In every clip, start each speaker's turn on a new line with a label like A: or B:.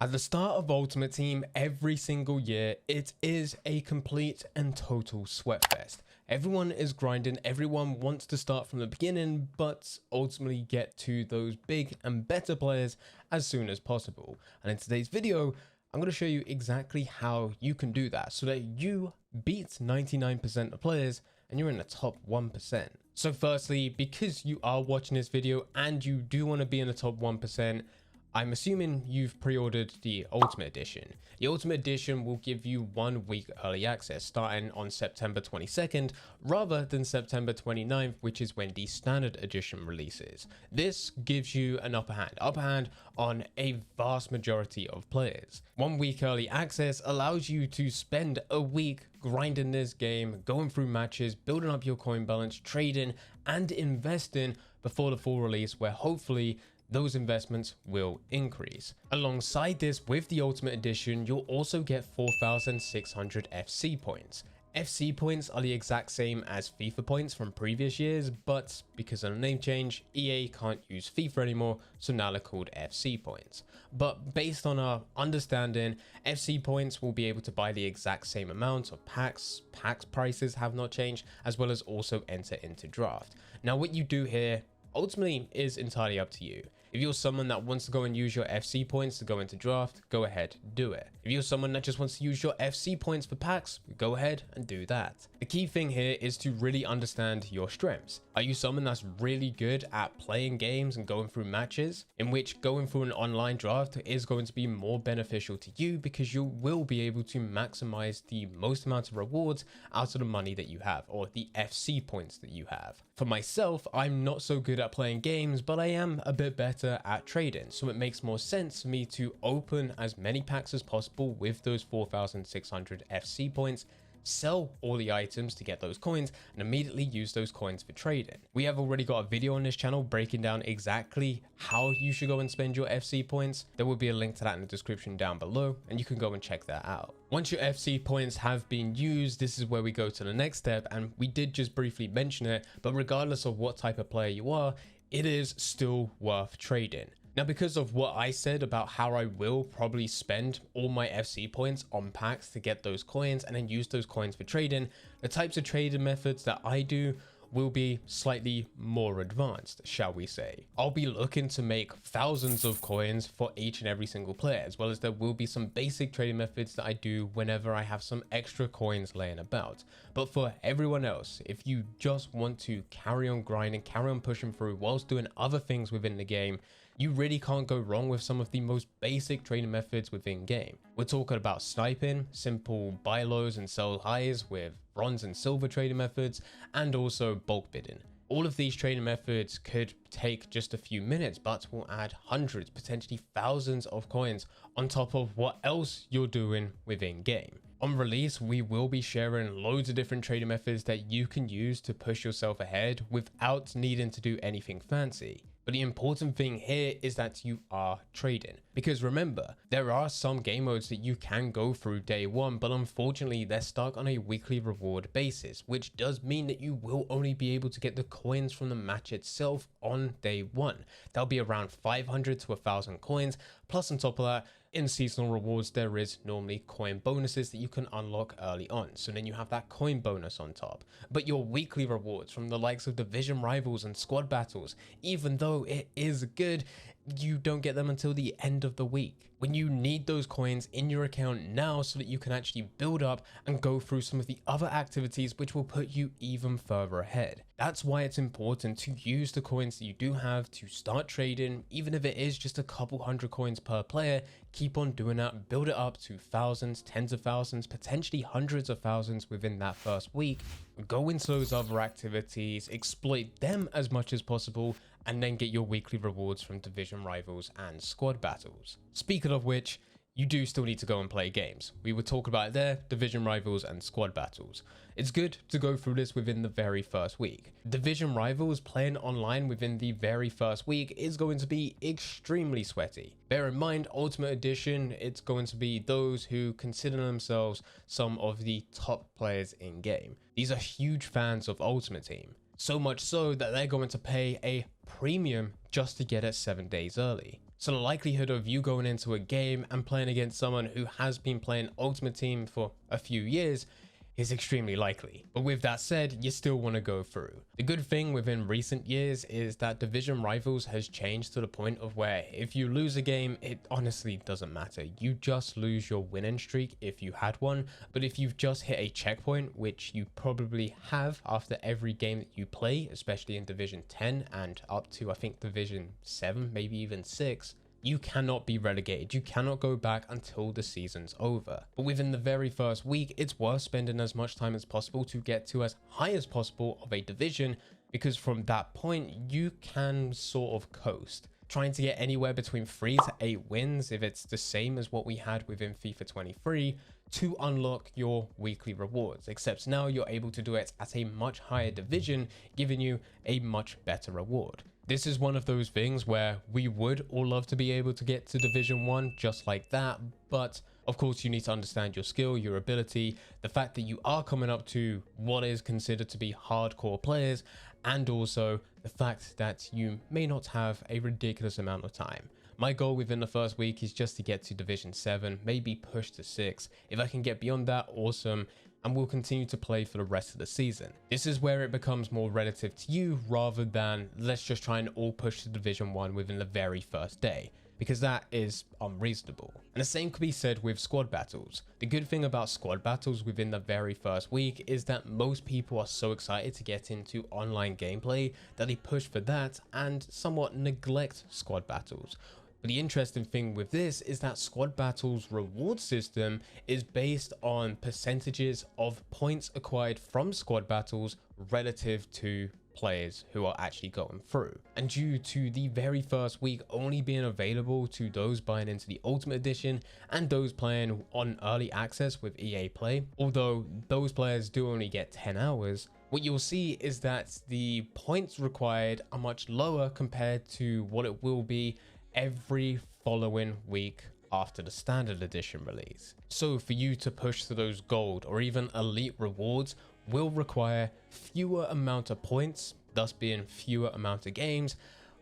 A: At the start of Ultimate Team every single year, it is a complete and total sweatfest. Everyone is grinding, everyone wants to start from the beginning, but ultimately get to those big and better players as soon as possible. And in today's video, I'm going to show you exactly how you can do that so that you beat 99% of players and you're in the top 1%. So firstly, because you are watching this video and you do want to be in the top 1%, I'm assuming you've pre-ordered the Ultimate Edition. The Ultimate Edition will give you 1 week early access starting on September 22nd rather than September 29th, which is when the Standard Edition releases. This gives you an upper hand on a vast majority of players. 1 week early access allows you to spend a week grinding this game, going through matches, building up your coin balance, trading and investing before the full release, where hopefully those investments will increase. Alongside this, with the Ultimate Edition, you'll also get 4,600 FC points. FC points are the exact same as FIFA points from previous years, but because of the name change, EA can't use FIFA anymore, so now they're called FC points. But based on our understanding, FC points will be able to buy the exact same amount of packs. Packs prices have not changed, as well as also enter into draft. Now what you do here ultimately is entirely up to you. If you're someone that wants to go and use your FC points to go into draft, go ahead, do it. If you're someone that just wants to use your FC points for packs, go ahead and do that. The key thing here is to really understand your strengths. Are you someone that's really good at playing games and going through matches, in which going through an online draft is going to be more beneficial to you because you will be able to maximize the most amount of rewards out of the money that you have, or the FC points that you have. For myself, I'm not so good at playing games, but I am a bit better at trading, so it makes more sense for me to open as many packs as possible with those 4,600 FC points, sell all the items to get those coins, and immediately use those coins for trading. We have already got a video on this channel breaking down exactly how you should go and spend your FC points. There will be a link to that in the description down below, and you can go and check that out. Once your FC points have been used, this is where we go to the next step, and we did just briefly mention it, but regardless of what type of player you are, it is still worth trading. Now, because of what I said about how I will probably spend all my FC points on packs to get those coins and then use those coins for trading, the types of trading methods that I do will be slightly more advanced, shall we say. I'll be looking to make thousands of coins for each and every single player, as well as there will be some basic trading methods that I do whenever I have some extra coins laying about. But for everyone else, if you just want to carry on grinding, carry on pushing through whilst doing other things within the game, you really can't go wrong with some of the most basic trading methods within game. We're talking about sniping, simple buy lows and sell highs with bronze and silver trading methods, and also bulk bidding. All of these trading methods could take just a few minutes, but will add hundreds, potentially thousands of coins on top of what else you're doing within game. On release, we will be sharing loads of different trading methods that you can use to push yourself ahead without needing to do anything fancy. But the important thing here is that you are trading, because remember, there are some game modes that you can go through day one, but unfortunately they're stuck on a weekly reward basis, which does mean that you will only be able to get the coins from the match itself on day one. That'll be around 500 to 1,000 coins, plus on top of that, in seasonal rewards, there is normally coin bonuses that you can unlock early on. So then you have that coin bonus on top. But your weekly rewards from the likes of division rivals and squad battles, even though it is good, you don't get them until the end of the week, when you need those coins in your account now so that you can actually build up and go through some of the other activities which will put you even further ahead. That's why it's important to use the coins that you do have to start trading, even if it is just a couple hundred coins per player. Keep on doing that, build it up to thousands, tens of thousands, potentially hundreds of thousands within that first week. Go into those other activities, exploit them as much as possible, and then get your weekly rewards from division rivals and squad battles. Speaking of which, you do still need to go and play games. We were talking about it there, division rivals and squad battles. It's good to go through this within the very first week. Division rivals playing online within the very first week is going to be extremely sweaty. Bear in mind, Ultimate Edition, it's going to be those who consider themselves some of the top players in game. These are huge fans of Ultimate Team. So much so that they're going to pay a premium just to get it 7 days early. So the likelihood of you going into a game and playing against someone who has been playing Ultimate Team for a few years is extremely likely. But with that said, you still want to go through. The good thing within recent years is that Division Rivals has changed to the point of where if you lose a game, it honestly doesn't matter. You just lose your winning streak if you had one. But if you've just hit a checkpoint, which you probably have after every game that you play, especially in Division 10 and up to I think Division 7, maybe even 6, you cannot be relegated. You cannot go back until the season's over. But within the very first week, it's worth spending as much time as possible to get to as high as possible of a division, because from that point, you can sort of coast. Trying to get anywhere between 3 to 8 wins, if it's the same as what we had within FIFA 23, to unlock your weekly rewards, except now you're able to do it at a much higher division, giving you a much better reward. This is one of those things where we would all love to be able to get to Division 1 just like that, but of course you need to understand your skill, your ability, the fact that you are coming up to what is considered to be hardcore players, and also the fact that you may not have a ridiculous amount of time. My goal within the first week is just to get to Division 7, maybe push to 6. If I can get beyond that, awesome, and we'll continue to play for the rest of the season. This is where it becomes more relative to you rather than let's just try and all push to Division 1 within the very first day, because that is unreasonable. And the same could be said with squad battles. The good thing about squad battles within the very first week is that most people are so excited to get into online gameplay that they push for that and somewhat neglect squad battles. But the interesting thing with this is that squad battles reward system is based on percentages of points acquired from squad battles relative to players who are actually going through. And due to the very first week only being available to those buying into the Ultimate Edition and those playing on early access with EA Play, although those players do only get 10 hours, what you'll see is that the points required are much lower compared to what it will be every following week after the standard edition release. So for you to push to those gold or even elite rewards will require fewer amount of points, thus being fewer amount of games,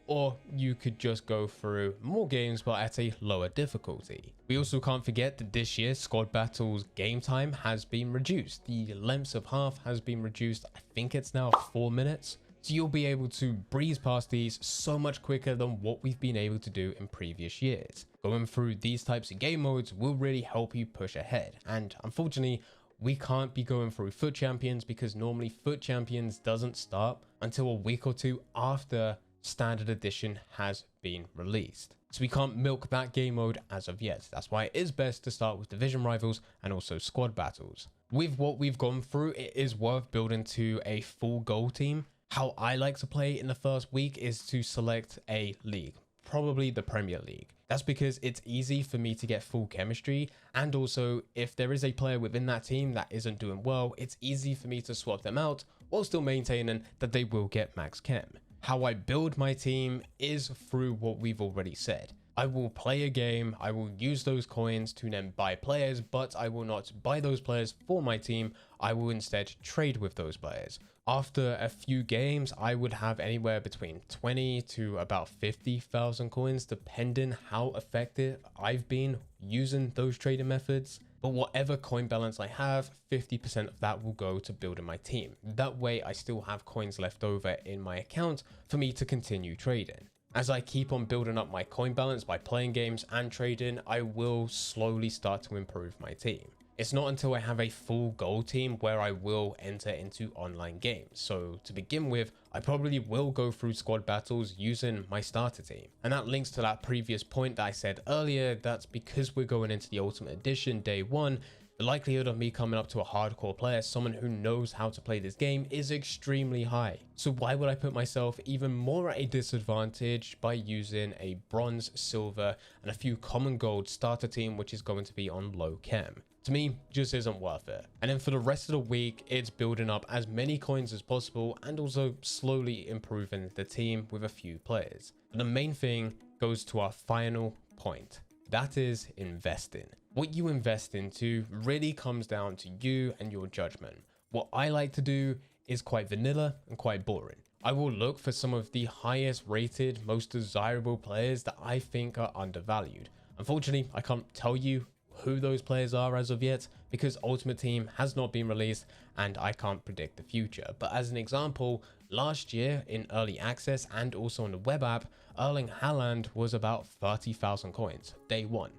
A: or you could just go through more games but at a lower difficulty. We also can't forget that this year squad battles game time has been reduced. The lengths of half has been reduced. I think it's now 4 minutes. So you'll be able to breeze past these so much quicker than what we've been able to do in previous years. Going through these types of game modes will really help you push ahead. And unfortunately, we can't be going through Foot Champions because normally Foot Champions doesn't start until a week or 2 after Standard Edition has been released. So we can't milk that game mode as of yet. That's why it is best to start with Division Rivals and also Squad Battles. With what we've gone through, it is worth building to a full goal team. How I like to play in the first week is to select a league, probably the Premier League. That's because it's easy for me to get full chemistry, and also if there is a player within that team that isn't doing well, it's easy for me to swap them out while still maintaining that they will get max chem. How I build my team is through what we've already said. I will play a game, I will use those coins to then buy players, but I will not buy those players for my team. I will instead trade with those players. After a few games, I would have anywhere between 20 to about 50,000 coins, depending how effective I've been using those trading methods. But whatever coin balance I have, 50% of that will go to building my team. That way I still have coins left over in my account for me to continue trading. As I keep on building up my coin balance by playing games and trading, I will slowly start to improve my team. It's not until I have a full gold team where I will enter into online games. So to begin with, I probably will go through squad battles using my starter team. And that links to that previous point that I said earlier, that's because we're going into the Ultimate Edition day 1, the likelihood of me coming up to a hardcore player, someone who knows how to play this game, is extremely high. So why would I put myself even more at a disadvantage by using a bronze, silver, and a few common gold starter team, which is going to be on low chem? To me, just isn't worth it. And then for the rest of the week, it's building up as many coins as possible and also slowly improving the team with a few players. But the main thing goes to our final point. That is investing. What you invest into really comes down to you and your judgment. What I like to do is quite vanilla and quite boring. I will look for some of the highest rated, most desirable players that I think are undervalued. Unfortunately, I can't tell you who those players are as of yet because Ultimate Team has not been released and I can't predict the future. But as an example, last year in early access and also on the web app, Erling Haaland was about 30,000 coins day one.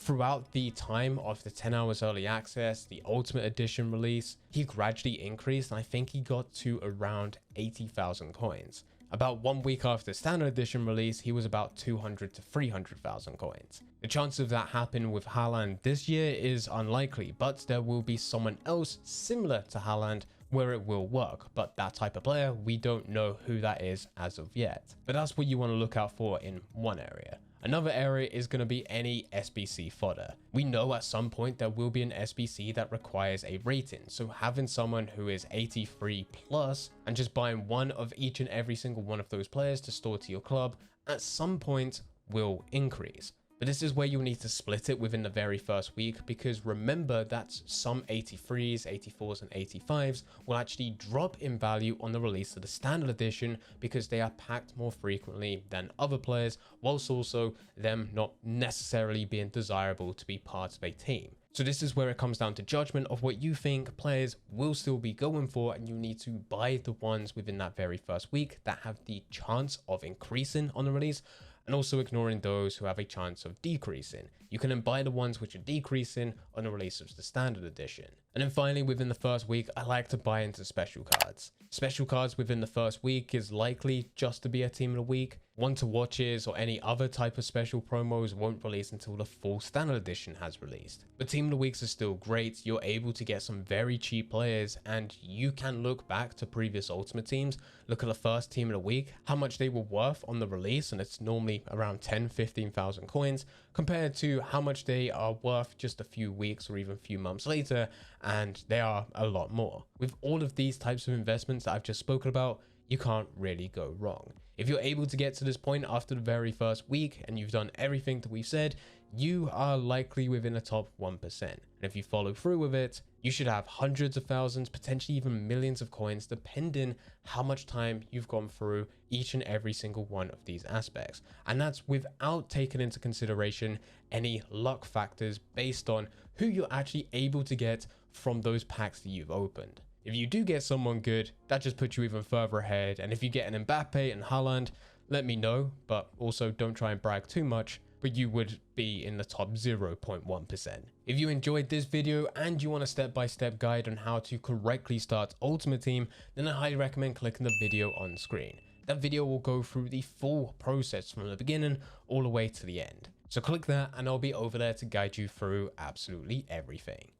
A: Throughout the time of the 10 hours early access, the Ultimate Edition release, he gradually increased and I think he got to around 80,000 coins. About 1 week after Standard Edition release, he was about 200 to 300,000 coins. The chance of that happening with Haaland this year is unlikely, but there will be someone else similar to Haaland where it will work, but that type of player, we don't know who that is as of yet. But that's what you want to look out for in one area. Another area is going to be any SBC fodder. We know at some point there will be an SBC that requires a rating, so having someone who is 83 plus and just buying one of each and every single one of those players to store to your club at some point will increase. But this is where you'll need to split it within the very first week, because remember that some 83s, 84s and 85s will actually drop in value on the release of the standard edition because they are packed more frequently than other players, whilst also them not necessarily being desirable to be part of a team. So this is where it comes down to judgment of what you think players will still be going for, and you need to buy the ones within that very first week that have the chance of increasing on the release, and also ignoring those who have a chance of decreasing. You can then buy the ones which are decreasing on the release of the standard edition. And then finally, within the first week, I like to buy into special cards. Special cards within the first week is likely just to be a team of the week. One to watches or any other type of special promos won't release until the full standard edition has released. But team of the weeks are still great. You're able to get some very cheap players, and you can look back to previous Ultimate teams, look at the first team of the week, how much they were worth on the release, and it's normally around 10,000-15,000 coins, compared to how much they are worth just a few weeks or even a few months later, and they are a lot more. With all of these types of investments that I've just spoken about, you can't really go wrong. If you're able to get to this point after the very first week and you've done everything that we've said, you are likely within the top 1%. And if you follow through with it, you should have hundreds of thousands, potentially even millions of coins, depending how much time you've gone through each and every single one of these aspects. And that's without taking into consideration any luck factors based on who you're actually able to get from those packs that you've opened. If you do get someone good, that just puts you even further ahead. And if you get an Mbappe and Haaland, let me know, but also don't try and brag too much, but you would be in the top 0.1%. If you enjoyed this video and you want a step-by-step guide on how to correctly start Ultimate Team, then I highly recommend clicking the video on screen. That video will go through the full process from the beginning all the way to the end. So click that and I'll be over there to guide you through absolutely everything.